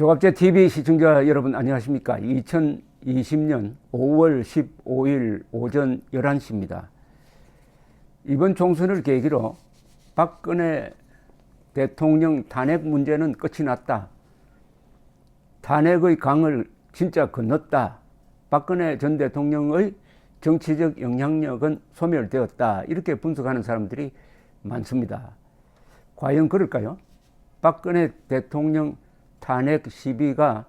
조갑제 TV 시청자 여러분 안녕하십니까? 2020년 5월 15일 오전 11시입니다. 이번 총선을 계기로 박근혜 대통령 탄핵 문제는 끝이 났다. 탄핵의 강을 진짜 건넜다. 박근혜 전 대통령의 정치적 영향력은 소멸되었다. 이렇게 분석하는 사람들이 많습니다. 과연 그럴까요? 박근혜 대통령 탄핵 시비가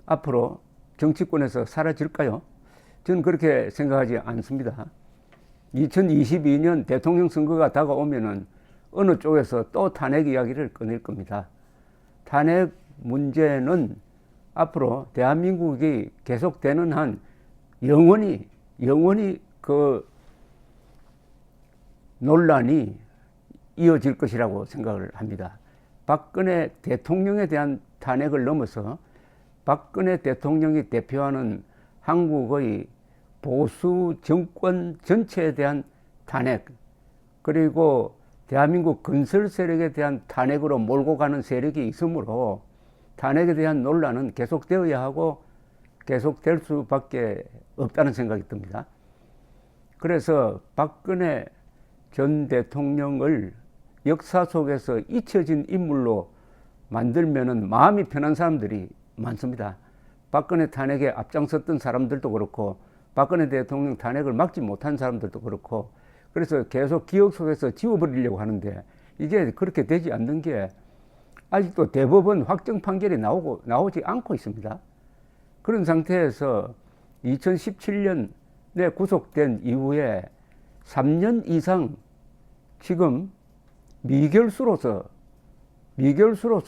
앞으로 정치권에서 사라질까요? 저는 그렇게 생각하지 않습니다. 2022년 대통령 선거가 다가오면은 어느 쪽에서 또 탄핵 이야기를 꺼낼 겁니다. 탄핵 문제는 앞으로 대한민국이 계속되는 한 영원히 그 논란이 이어질 것이라고 생각을 합니다. 박근혜 대통령에 대한 탄핵을 넘어서 박근혜 대통령이 대표하는 한국의 보수 정권 전체에 대한 탄핵, 그리고 대한민국 건설 세력에 대한 탄핵으로 몰고 가는 세력이 있으므로 탄핵에 대한 논란은 계속되어야 하고 계속될 수밖에 없다는 생각이 듭니다. 그래서 박근혜 전 대통령을 역사 속에서 잊혀진 인물로 만들면은 마음이 편한 사람들이 많습니다. 박근혜 탄핵에 앞장섰던 사람들도 그렇고 박근혜 대통령 탄핵을 막지 못한 사람들도 그렇고, 그래서 계속 기억 속에서 지워버리려고 하는데 이게 그렇게 되지 않는 게 아직도 대법원 확정 판결이 나오지 않고 있습니다. 그런 상태에서 2017년에 구속된 이후에 3년 이상 지금 미결수로서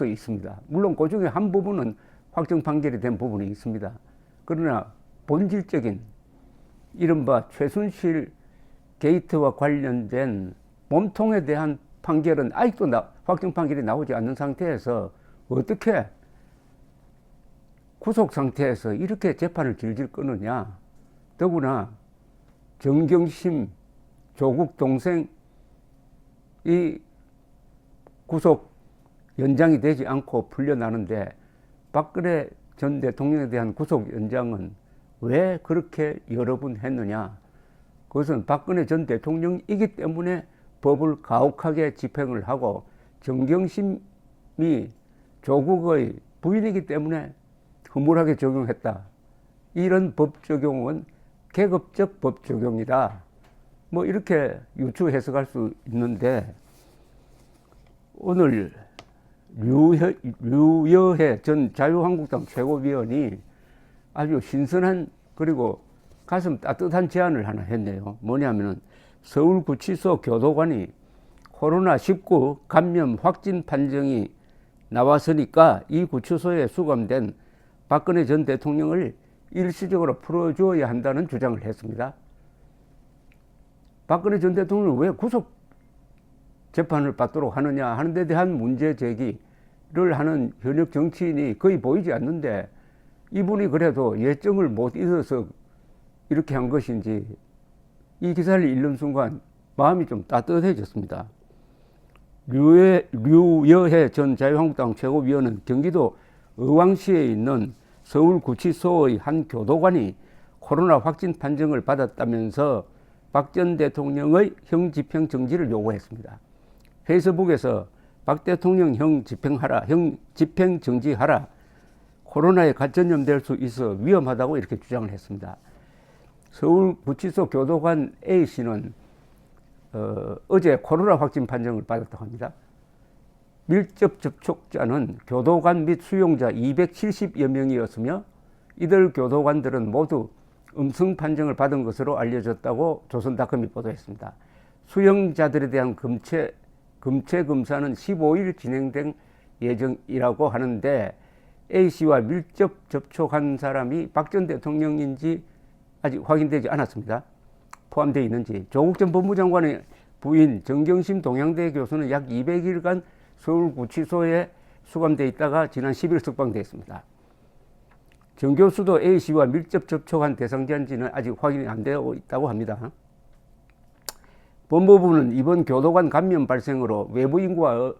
있습니다. 물론 그 중에 한 부분은 확정 판결이 된 부분이 있습니다. 그러나 본질적인 이른바 최순실 게이트와 관련된 몸통에 대한 판결은 아직도 확정 판결이 나오지 않는 상태에서 어떻게 구속 상태에서 이렇게 재판을 질질 끄느냐. 더구나 정경심 조국 동생이 구속 연장이 되지 않고 풀려나는데 박근혜 전 대통령에 대한 구속 연장은 왜 그렇게 여러 번 했느냐. 그것은 박근혜 전 대통령이기 때문에 법을 가혹하게 집행을 하고 정경심이 조국의 부인이기 때문에 허물하게 적용했다. 이런 법 적용은 계급적 법 적용이다. 뭐 이렇게 유추 해석할 수 있는데, 오늘 류여해 전 자유한국당 최고위원이 아주 신선한 그리고 가슴 따뜻한 제안을 하나 했네요. 뭐냐면은 서울구치소 교도관이 코로나19 감염 확진 판정이 나왔으니까 이 구치소에 수감된 박근혜 전 대통령을 일시적으로 풀어주어야 한다는 주장을 했습니다. 박근혜 전 대통령을 왜 구속 재판을 받도록 하느냐 하는 데 대한 문제 제기를 하는 현역 정치인이 거의 보이지 않는데, 이분이 그래도 예정을 못 잊어서 이렇게 한 것인지 이 기사를 읽는 순간 마음이 좀 따뜻해졌습니다. 류여해 전 자유한국당 최고위원은 경기도 의왕시에 있는 서울구치소의 한 교도관이 코로나 확진 판정을 받았다면서 박 전 대통령의 형 집행 정지를 요구했습니다. 페이스북에서 박 대통령 형 집행 정지하라. 코로나에 가전염될 수 있어 위험하다고 이렇게 주장을 했습니다. 서울구치소 교도관 A씨는 어제 코로나 확진 판정을 받았다고 합니다. 밀접 접촉자는 교도관 및 수용자 270여 명이었으며 이들 교도관들은 모두 음성 판정을 받은 것으로 알려졌다고 조선닷컴이 보도했습니다. 수용자들에 대한 검체 검사는 15일 진행된 예정이라고 하는데, A씨와 밀접 접촉한 사람이 박 전 대통령인지 아직 확인되지 않았습니다. 포함되어 있는지. 조국 전 법무장관의 부인 정경심 동양대 교수는 약 200일간 서울구치소에 수감되어 있다가 지난 10일 석방되었습니다. 정 교수도 A씨와 밀접 접촉한 대상자인지는 아직 확인이 안 되어 있다고 합니다. 법무부는 이번 교도관 감염 발생으로 외부인과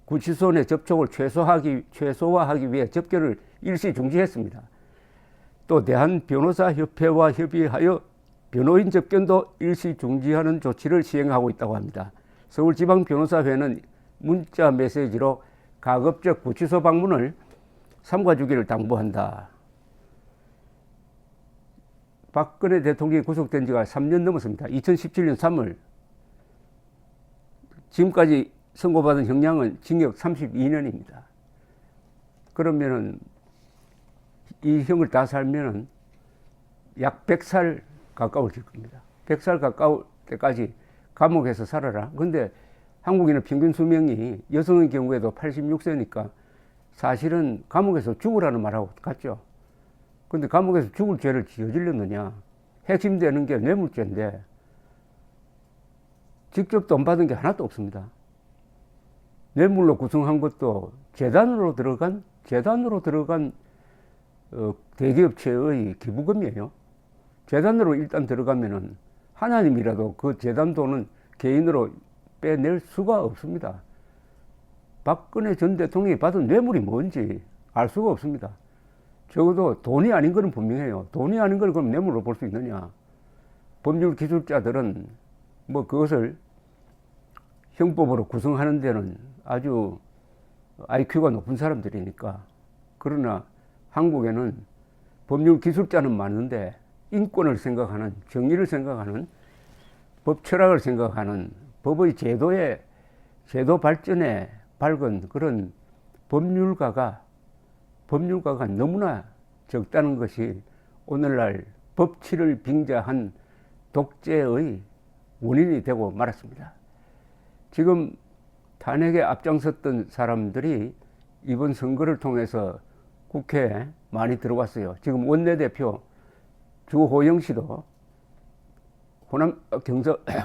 구치소 내 접촉을 최소화하기 위해 접견을 일시 중지했습니다. 또 대한변호사협회와 협의하여 변호인 접견도 일시 중지하는 조치를 시행하고 있다고 합니다. 서울지방변호사회는 문자 메시지로 가급적 구치소 방문을 삼가주기를 당부한다. 박근혜 대통령이 구속된 지가 3년 넘었습니다. 2017년 3월. 지금까지 선고받은 형량은 징역 32년입니다. 그러면은 이 형을 다 살면은 약 100살 가까워질 겁니다. 100살 가까울 때까지 감옥에서 살아라. 근데 한국인의 평균 수명이 여성의 경우에도 86세니까 사실은 감옥에서 죽으라는 말하고 같죠. 근데 감옥에서 죽을 죄를 저질렀느냐? 핵심되는 게 뇌물죄인데 직접 돈 받은 게 하나도 없습니다. 뇌물로 구성한 것도 재단으로 들어간 대기업체의 기부금이에요. 재단으로 일단 들어가면은 하나님이라도 그 재단 돈은 개인으로 빼낼 수가 없습니다. 박근혜 전 대통령이 받은 뇌물이 뭔지 알 수가 없습니다. 적어도 돈이 아닌 것은 분명해요. 돈이 아닌 걸 그럼 뇌물로 볼 수 있느냐? 법률 기술자들은 뭐 그것을 형법으로 구성하는 데는 아주 IQ가 높은 사람들이니까. 그러나 한국에는 법률 기술자는 많은데 인권을 생각하는, 정의를 생각하는, 법 철학을 생각하는, 법의 제도 발전에 밝은 그런 법률가가 너무나 적다는 것이 오늘날 법치를 빙자한 독재의 원인이 되고 말았습니다. 지금 탄핵에 앞장섰던 사람들이 이번 선거를 통해서 국회에 많이 들어왔어요. 지금 원내대표 주호영 씨도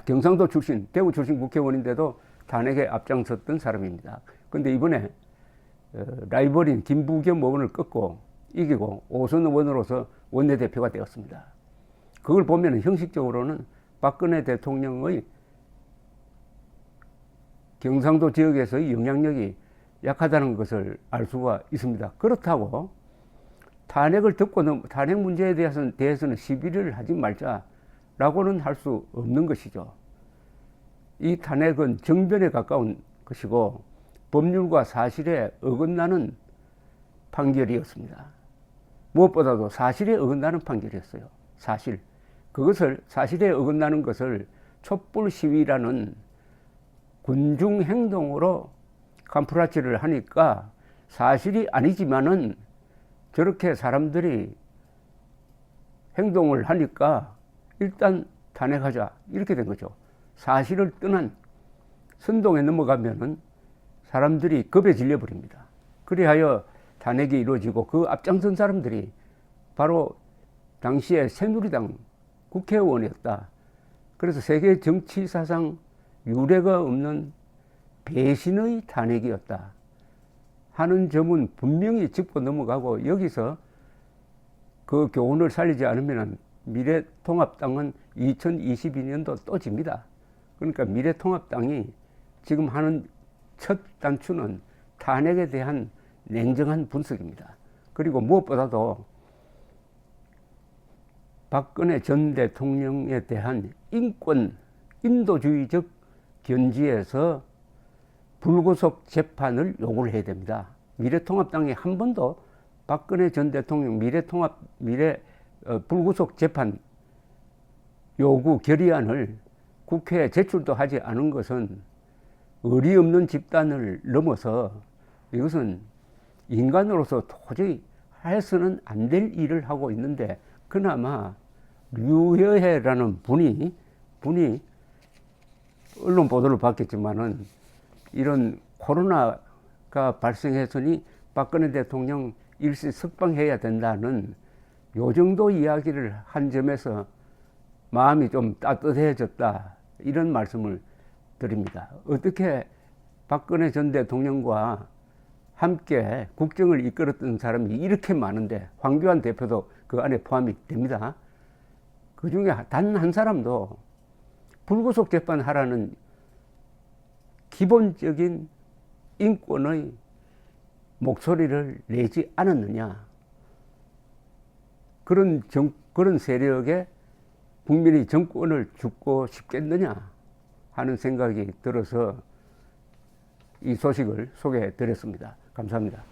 경상도 출신, 대구 출신 국회의원인데도 탄핵에 앞장섰던 사람입니다. 그런데 이번에 라이벌인 김부겸 의원을 꺾고 이기고 5선 의원으로서 원내대표가 되었습니다. 그걸 보면 형식적으로는 박근혜 대통령의 경상도 지역에서의 영향력이 약하다는 것을 알 수가 있습니다. 그렇다고 탄핵 문제에 대해서는 시비를 하지 말자라고는 할 수 없는 것이죠. 이 탄핵은 정변에 가까운 것이고 법률과 사실에 어긋나는 판결이었습니다. 무엇보다도 사실에 어긋나는 판결이었어요. 사실에 어긋나는 것을 촛불 시위라는 군중 행동으로 캄프라치를 하니까 사실이 아니지만은 저렇게 사람들이 행동을 하니까 일단 탄핵하자 이렇게 된 거죠. 사실을 떠난 선동에 넘어가면은 사람들이 겁에 질려버립니다. 그리하여 탄핵이 이루어지고 그 앞장선 사람들이 바로 당시에 새누리당 국회의원이었다. 그래서 세계 정치사상 유례가 없는 배신의 탄핵이었다 하는 점은 분명히 짚고 넘어가고, 여기서 그 교훈을 살리지 않으면 미래통합당은 2022년도 또 집니다. 그러니까 미래통합당이 지금 하는 첫 단추는 탄핵에 대한 냉정한 분석입니다. 그리고 무엇보다도 박근혜 전 대통령에 대한 인도주의적 견지에서 불구속 재판을 요구를 해야 됩니다. 미래통합당이 한 번도 박근혜 전 대통령 불구속 재판 요구 결의안을 국회에 제출도 하지 않은 것은 의리 없는 집단을 넘어서 이것은 인간으로서 도저히 해서는 안 될 일을 하고 있는데, 그나마 류여해라는 분이 언론 보도를 봤겠지만은 이런 코로나가 발생했으니 박근혜 대통령 일시 석방해야 된다는 요 정도 이야기를 한 점에서 마음이 좀 따뜻해졌다, 이런 말씀을 드립니다. 어떻게 박근혜 전 대통령과 함께 국정을 이끌었던 사람이 이렇게 많은데, 황교안 대표도 그 안에 포함이 됩니다. 그 중에 단 한 사람도 불구속 재판하라는 기본적인 인권의 목소리를 내지 않았느냐. 그런 세력에 국민이 정권을 주고 싶겠느냐 하는 생각이 들어서 이 소식을 소개해 드렸습니다. 감사합니다.